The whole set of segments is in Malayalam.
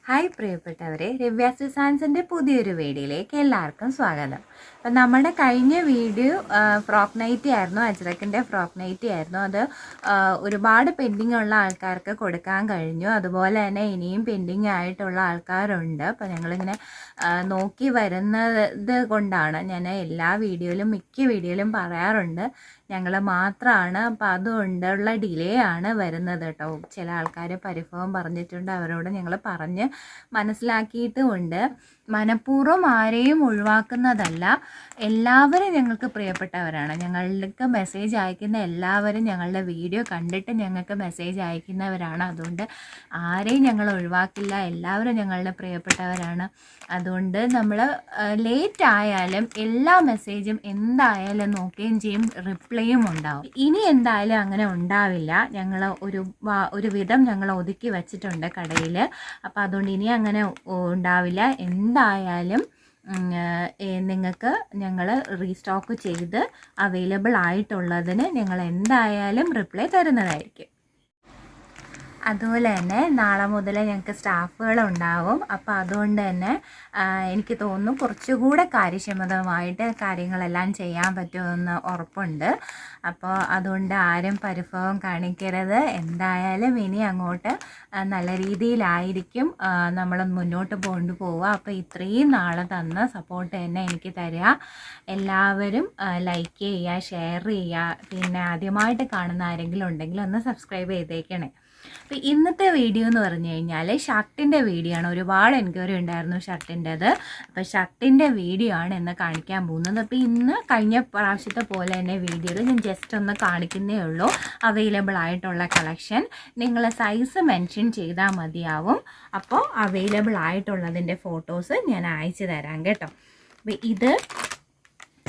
ഹായ് പ്രിയപ്പെട്ടവരെ, രവ്യാസ് സയൻസിൻ്റെ പുതിയൊരു വീഡിയോയിലേക്ക് എല്ലാവർക്കും സ്വാഗതം. അപ്പം നമ്മുടെ കഴിഞ്ഞ വീഡിയോ ഫ്രോക്ക് നൈറ്റി ആയിരുന്നു, അജ്രക്കിൻ്റെ ഫ്രോക്ക് നൈറ്റി ആയിരുന്നു. അത് ഒരുപാട് പെൻഡിങ് ഉള്ള ആൾക്കാർക്ക് കൊടുക്കാൻ കഴിഞ്ഞു. അതുപോലെ തന്നെ ഇനിയും പെൻഡിങ് ആയിട്ടുള്ള ആൾക്കാരുണ്ട്. അപ്പോൾ ഞങ്ങളിങ്ങനെ നോക്കി വരുന്നത് കൊണ്ടാണ് ഞാൻ എല്ലാ വീഡിയോയിലും മിക്ക വീഡിയോയിലും പറയാറുണ്ട് ഞങ്ങൾ മാത്രമാണ്, അപ്പോൾ അതുകൊണ്ടുള്ള ഡിലേ ആണ് വരുന്നത് കേട്ടോ. ചില ആൾക്കാർ പരിഭവം പറഞ്ഞിട്ടുണ്ട്, അവരോട് ഞങ്ങൾ പറഞ്ഞ് മനസ്സിലാക്കിയിട്ടുമുണ്ട്. മനഃപൂർവ്വം ആരെയും ഒഴിവാക്കുന്നതല്ല, എല്ലാവരും ഞങ്ങൾക്ക് പ്രിയപ്പെട്ടവരാണ്. ഞങ്ങൾക്ക് മെസ്സേജ് അയക്കുന്ന എല്ലാവരും ഞങ്ങളുടെ വീഡിയോ കണ്ടിട്ട് ഞങ്ങൾക്ക് മെസ്സേജ് അയക്കുന്നവരാണ്. അതുകൊണ്ട് ആരെയും ഞങ്ങൾ ഒഴിവാക്കില്ല, എല്ലാവരും ഞങ്ങളുടെ പ്രിയപ്പെട്ടവരാണ്. അതുകൊണ്ട് നമ്മൾ ലേറ്റ് ആയാലും എല്ലാ മെസ്സേജും എന്തായാലും നോക്കുകയും ചെയ്യും, റിപ്ലൈയും ഉണ്ടാവും. ഇനി എന്തായാലും അങ്ങനെ ഉണ്ടാവില്ല. ഞങ്ങൾ ഒരു വിധം ഞങ്ങൾ ഒതുക്കി വച്ചിട്ടുണ്ട് കടയിൽ. അപ്പോൾ അതുകൊണ്ട് ഇനി അങ്ങനെ ഉണ്ടാവില്ല. എന്തായാലും നിങ്ങൾക്ക് ഞങ്ങൾ റീസ്റ്റോക്ക് ചെയ്ത് അവൈലബിൾ ആയിട്ടുള്ളതിന് ഞങ്ങൾ എന്തായാലും റിപ്ലൈ തരുന്നതായിരിക്കും. അതുപോലെ തന്നെ നാളെ മുതൽ ഞങ്ങൾക്ക് സ്റ്റാഫുകളുണ്ടാവും. അപ്പോൾ അതുകൊണ്ട് തന്നെ എനിക്ക് തോന്നുന്നു കുറച്ചുകൂടെ കാര്യക്ഷമതമായിട്ട് കാര്യങ്ങളെല്ലാം ചെയ്യാൻ പറ്റുമെന്ന് ഉറപ്പുണ്ട്. അപ്പോൾ അതുകൊണ്ട് ആരും പരിഭവം കാണിക്കരുത്. എന്തായാലും ഇനി അങ്ങോട്ട് നല്ല രീതിയിലായിരിക്കും നമ്മൾ മുന്നോട്ട് കൊണ്ടുപോവുക. അപ്പോൾ ഇത്രയും നാൾ തന്ന സപ്പോർട്ട് തന്നെ എനിക്ക് തരിക. എല്ലാവരും ലൈക്ക് ചെയ്യുക, ഷെയർ ചെയ്യുക. പിന്നെ ആദ്യമായിട്ട് കാണുന്ന ആരെങ്കിലും ഉണ്ടെങ്കിൽ ഒന്ന് സബ്സ്ക്രൈബ് ചെയ്തേക്കണേ. അപ്പോൾ ഇന്നത്തെ വീഡിയോ എന്ന് പറഞ്ഞു കഴിഞ്ഞാൽ ഷർട്ടിൻ്റെ വീഡിയോ ആണ്. ഒരുപാട് എൻക്വയറി ഉണ്ടായിരുന്നു ഷർട്ടിൻ്റെത്. അപ്പോൾ ഷർട്ടിൻ്റെ വീഡിയോ ആണ് ഇന്ന് കാണിക്കാൻ പോകുന്നത്. അപ്പോൾ ഇന്ന് കഴിഞ്ഞ പ്രാവശ്യത്തെ പോലെ തന്നെ വീഡിയോയിൽ ഞാൻ ജസ്റ്റ് ഒന്ന് കാണിക്കുന്നേ ഉള്ളൂ. അവൈലബിൾ ആയിട്ടുള്ള കളക്ഷൻ നിങ്ങൾ സൈസ് മെൻഷൻ ചെയ്താൽ മതിയാവും. അപ്പോൾ അവൈലബിൾ ആയിട്ടുള്ളതിൻ്റെ ഫോട്ടോസ് ഞാൻ അയച്ചു തരാം കേട്ടോ. അപ്പോൾ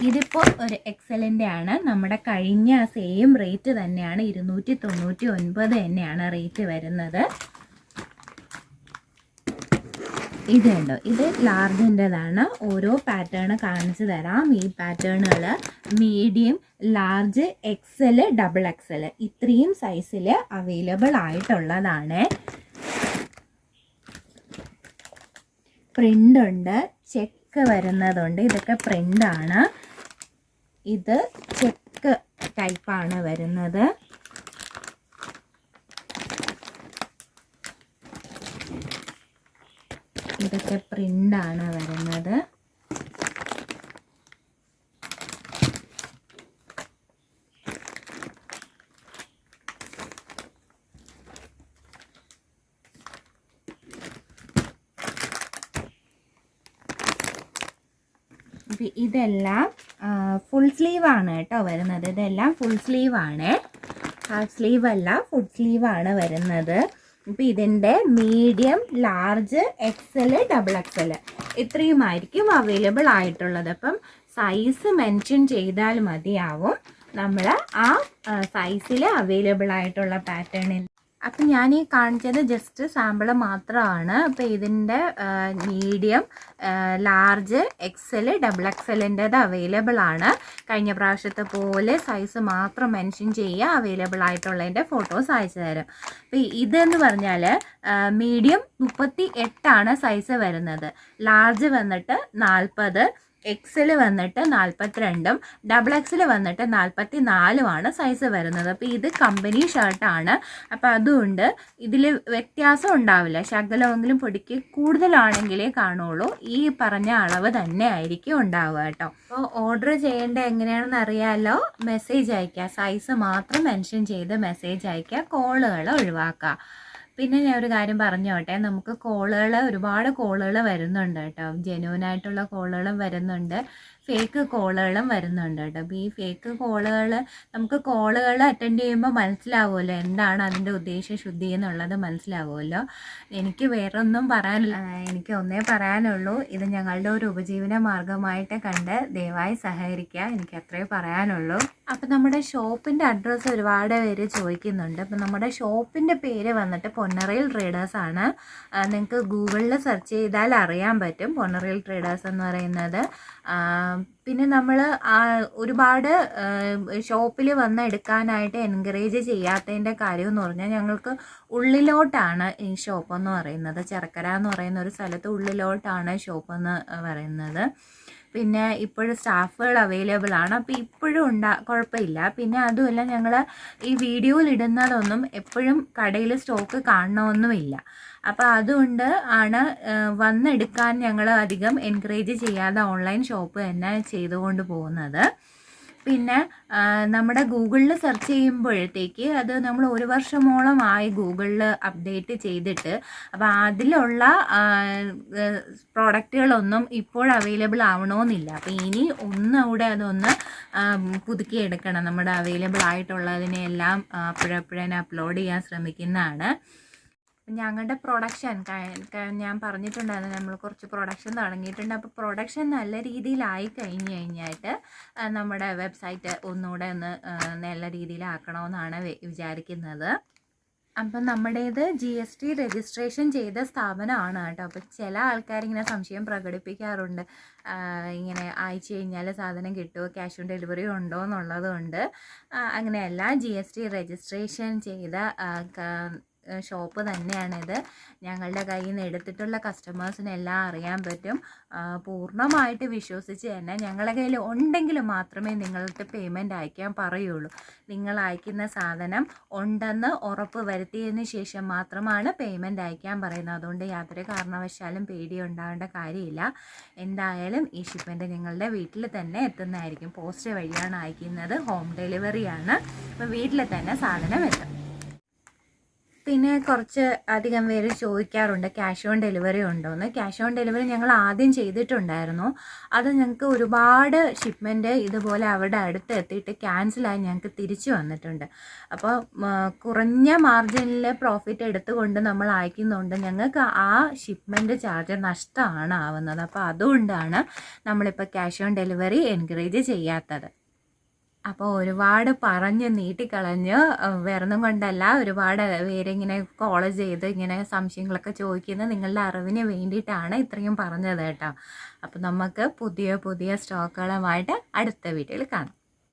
ഇതിപ്പോൾ ഒരു എക്സലിൻ്റെ ആണ്. നമ്മുടെ കഴിഞ്ഞ സെയിം റേറ്റ് തന്നെയാണ്, 299 തന്നെയാണ് റേറ്റ് വരുന്നത്. ഇത് കണ്ടോ, ഇത് ലാർജിൻ്റെതാണ്. ഓരോ പാറ്റേൺ കാണിച്ചു തരാം. ഈ പാറ്റേണുകൾ medium, large, XL, double XL ഇത്രയും സൈസിൽ അവൈലബിൾ ആയിട്ടുള്ളതാണ്. പ്രിൻ്റ് ഉണ്ട്, ചെക്ക് വരുന്നതുണ്ട്. ഇതൊക്കെ പ്രിൻ്റാണ്. ഇത് ചെക്ക് ടൈപ്പാണ് വരുന്നത്. ഇതൊക്കെ പ്രിൻ്റാണ് വരുന്നത്. ഇതെല്ലാം ഫുൾ സ്ലീവാണ് കേട്ടോ വരുന്നത്. ഇതെല്ലാം ഫുൾ സ്ലീവാണ്, ഹാഫ് സ്ലീവ് അല്ല, ഫുൾ സ്ലീവാണ് വരുന്നത്. ഇപ്പം ഇതിൻ്റെ medium, large, XL, double XL ഇത്രയുമായിരിക്കും അവൈലബിൾ ആയിട്ടുള്ളത്. അപ്പം സൈസ് മെൻഷൻ ചെയ്താൽ മതിയാവും. നമ്മൾ ആ സൈസിൽ അവൈലബിൾ ആയിട്ടുള്ള പാറ്റേണിൽ. അപ്പം ഞാൻ ഈ കാണിച്ചത് ജസ്റ്റ് സാമ്പിൾ മാത്രമാണ്. അപ്പോൾ ഇതിൻ്റെ മീഡിയം, ലാർജ്, എക്സൽ, ഡബിൾ എക്സലിൻ്റെത് അവൈലബിൾ ആണ്. കഴിഞ്ഞ പ്രാവശ്യത്തെ പോലെ സൈസ് മാത്രം മെൻഷൻ ചെയ്യുക, അവൈലബിൾ ആയിട്ടുള്ളതിൻ്റെ ഫോട്ടോസ് അയച്ചു തരാം. അപ്പോൾ ഇതെന്ന് പറഞ്ഞാൽ മീഡിയം 38 സൈസ് വരുന്നത്, ലാർജ് വന്നിട്ട് 40, എക്സൽ വന്നിട്ട് 42, ഡബിൾ എക്സൽ വന്നിട്ട് 44 സൈസ് വരുന്നത്. അപ്പോൾ ഇത് കമ്പനി ഷർട്ടാണ്. അപ്പോൾ അതുകൊണ്ട് ഇതിൽ വ്യത്യാസം ഉണ്ടാവില്ല. ശകലമെങ്കിലും പൊടിക്ക് കൂടുതലാണെങ്കിലേ കാണുള്ളൂ. ഈ പറഞ്ഞ അളവ് തന്നെ ആയിരിക്കും ഉണ്ടാവുക കേട്ടോ. അപ്പോൾ ഓർഡർ ചെയ്യേണ്ടത് എങ്ങനെയാണെന്ന് അറിയാമല്ലോ. മെസ്സേജ് അയയ്ക്കുക, സൈസ് മാത്രം മെൻഷൻ ചെയ്ത് മെസ്സേജ് അയയ്ക്കുക, കോളുകൾ ഒഴിവാക്കുക. പിന്നെ ഞാൻ ഒരു കാര്യം പറഞ്ഞോട്ടെ, നമുക്ക് ഒരുപാട് കോളുകൾ വരുന്നുണ്ട് കേട്ടോ. ജെന്യൂനായിട്ടുള്ള കോളുകളും വരുന്നുണ്ട്, ഫേക്ക് കോളുകളും വരുന്നുണ്ട് കേട്ടോ. അപ്പോൾ ഈ ഫേക്ക് കോളുകൾ നമുക്ക് കോളുകൾ അറ്റൻഡ് ചെയ്യുമ്പോൾ മനസ്സിലാവുമല്ലോ എന്താണ് അതിൻ്റെ ഉദ്ദേശശുദ്ധി എന്നുള്ളത് മനസ്സിലാവുമല്ലോ. എനിക്ക് വേറെ ഒന്നും പറയാനില്ല, എനിക്ക് ഒന്നേ പറയാനുള്ളൂ, ഇത് ഞങ്ങളുടെ ഒരു ഉപജീവന മാർഗമായിട്ട് കണ്ട് ദയവായി സഹകരിക്കുക. എനിക്ക് അത്രേ പറയാനുള്ളൂ. അപ്പോൾ നമ്മുടെ ഷോപ്പിൻ്റെ അഡ്രസ്സ് ഒരുപാട് പേര് ചോദിക്കുന്നുണ്ട്. അപ്പോൾ നമ്മുടെ ഷോപ്പിൻ്റെ പേര് വന്നിട്ട് പൊന്നറയിൽ ട്രേഡേഴ്സാണ്. നിങ്ങൾക്ക് ഗൂഗിളിൽ സെർച്ച് ചെയ്താൽ അറിയാൻ പറ്റും പൊന്നറയിൽ ട്രേഡേഴ്സ് എന്ന് പറയുന്നത്. പിന്നെ നമ്മൾ ഒരുപാട് ഷോപ്പിൽ വന്ന് എടുക്കാനായിട്ട് എൻകറേജ് ചെയ്യാത്തതിൻ്റെ കാര്യം എന്ന് പറഞ്ഞാൽ ഞങ്ങൾക്ക് ഉള്ളിലോട്ടാണ് ഈ ഷോപ്പെന്ന് പറയുന്നത്. ചെറക്കര എന്ന് പറയുന്ന ഒരു സ്ഥലത്ത് ഉള്ളിലോട്ടാണ് ഷോപ്പെന്ന് പറയുന്നത്. പിന്നെ ഇപ്പോഴും സ്റ്റാഫുകൾ അവൈലബിൾ ആണ്. അപ്പോൾ ഇപ്പോഴും കുഴപ്പമില്ല. പിന്നെ അതുമല്ല, ഞങ്ങൾ ഈ വീഡിയോയിൽ ഇടുന്നതൊന്നും എപ്പോഴും കടയിൽ സ്റ്റോക്ക് കാണണമെന്നുമില്ല. അപ്പോൾ അതുകൊണ്ട് ആണ് വന്നെടുക്കാൻ ഞങ്ങൾ അധികം എൻകറേജ് ചെയ്യാതെ ഓൺലൈൻ ഷോപ്പ് തന്നെ ചെയ്തുകൊണ്ട് പോകുന്നത്. പിന്നെ നമ്മുടെ ഗൂഗിളിൽ സെർച്ച് ചെയ്യുമ്പോഴത്തേക്ക് അത് നമ്മൾ 1 വർഷമോളമായി ഗൂഗിളിൽ അപ്ഡേറ്റ് ചെയ്തിട്ട്. അപ്പോൾ അതിലുള്ള പ്രോഡക്റ്റുകളൊന്നും ഇപ്പോൾ അവൈലബിൾ ആവണമെന്നില്ല. അപ്പോൾ ഇനി ഒന്നുകൂടെ അതൊന്ന് പുതുക്കിയെടുക്കണം. നമ്മുടെ അവൈലബിൾ ആയിട്ടുള്ളതിനെല്ലാം അപ്പോഴപ്പോഴേ അപ്ലോഡ് ചെയ്യാൻ ശ്രമിക്കുന്നതാണ്. ഞങ്ങളുടെ പ്രൊഡക്ഷൻ ഞാൻ പറഞ്ഞിട്ടുണ്ടായിരുന്നു, നമ്മൾ കുറച്ച് പ്രൊഡക്ഷൻ തുടങ്ങിയിട്ടുണ്ട്. അപ്പോൾ പ്രൊഡക്ഷൻ നല്ല രീതിയിലായി കഴിഞ്ഞിട്ട് നമ്മുടെ വെബ്സൈറ്റ് ഒന്നുകൂടെ ഒന്ന് നല്ല രീതിയിലാക്കണമെന്നാണ് വിചാരിക്കുന്നത്. അപ്പം നമ്മുടേത് GST രജിസ്ട്രേഷൻ ചെയ്ത സ്ഥാപനമാണ് കേട്ടോ. അപ്പോൾ ചില ആൾക്കാരിങ്ങനെ സംശയം പ്രകടിപ്പിക്കാറുണ്ട്, ഇങ്ങനെ അയച്ചു കഴിഞ്ഞാൽ സാധനം കിട്ടുമോ, ക്യാഷ് ഓൺ ഡെലിവറി ഉണ്ടോ എന്നുള്ളത് കൊണ്ട്. അങ്ങനെയല്ല, GST രജിസ്ട്രേഷൻ ചെയ്ത ഷോപ്പ് തന്നെയാണിത്. ഞങ്ങളുടെ കയ്യിൽ നിന്ന് എടുത്തിട്ടുള്ള കസ്റ്റമേഴ്സിനെല്ലാം അറിയാൻ പറ്റും. പൂർണ്ണമായിട്ട് വിശ്വസിച്ച് തന്നെ ഞങ്ങളുടെ കയ്യിൽ ഉണ്ടെങ്കിൽ മാത്രമേ നിങ്ങൾക്ക് പേയ്മെൻറ്റ് അയക്കാൻ പറയുള്ളൂ. നിങ്ങൾ അയക്കുന്ന സാധനം ഉണ്ടെന്ന് ഉറപ്പ് വരുത്തിയതിന് ശേഷം മാത്രമാണ് പേയ്മെൻറ്റ് അയക്കാൻ പറയുന്നത്. അതുകൊണ്ട് യാതൊരു കാരണവശാലും പേടി ഉണ്ടാവേണ്ട കാര്യമില്ല. എന്തായാലും ഈ ഷിപ്മെൻറ്റ് നിങ്ങളുടെ വീട്ടിൽ തന്നെ എത്തുന്നതായിരിക്കും. പോസ്റ്റ് വഴിയാണ് അയക്കുന്നത്, ഹോം ഡെലിവറിയാണ്. അപ്പോൾ വീട്ടിൽ തന്നെ സാധനം എത്തും. പിന്നെ കുറച്ച് അധികം പേര് ചോദിക്കാറുണ്ട് ക്യാഷ് ഓൺ ഡെലിവറി ഉണ്ടോയെന്ന്. ക്യാഷ് ഓൺ ഡെലിവറി ഞങ്ങൾ ആദ്യം ചെയ്തിട്ടുണ്ടായിരുന്നു. അത് ഞങ്ങൾക്ക് ഒരുപാട് ഷിപ്മെൻറ്റ് ഇതുപോലെ അവിടെ അടുത്ത് എത്തിയിട്ട് ക്യാൻസലായി ഞങ്ങൾക്ക് തിരിച്ചു വന്നിട്ടുണ്ട്. അപ്പോൾ കുറഞ്ഞ മാർജിനിൽ പ്രോഫിറ്റ് എടുത്തുകൊണ്ട് നമ്മൾ അയക്കുന്നുണ്ട്. ഞങ്ങൾക്ക് ആ ഷിപ്മെൻറ്റ് ചാർജ് നഷ്ടമാണ് ആവുന്നത്. അപ്പോൾ അതുകൊണ്ടാണ് നമ്മളിപ്പോൾ ക്യാഷ് ഓൺ ഡെലിവറി എൻകറേജ് ചെയ്യാത്തത്. അപ്പോൾ ഒരുപാട് പറഞ്ഞ് നീട്ടിക്കളഞ്ഞ് വേറൊന്നും കൊണ്ടല്ല, ഒരുപാട് പേരിങ്ങനെ കോൾ ചെയ്ത് ഇങ്ങനെ സംശയങ്ങളൊക്കെ ചോദിക്കുന്നത് നിങ്ങളുടെ അറിവിന് വേണ്ടിയിട്ടാണ് ഇത്രയും പറഞ്ഞത് കേട്ടോ. അപ്പോൾ നമുക്ക് പുതിയ സ്റ്റോക്കുകളുമായിട്ട് അടുത്ത വീഡിയോയിൽ കാണാം.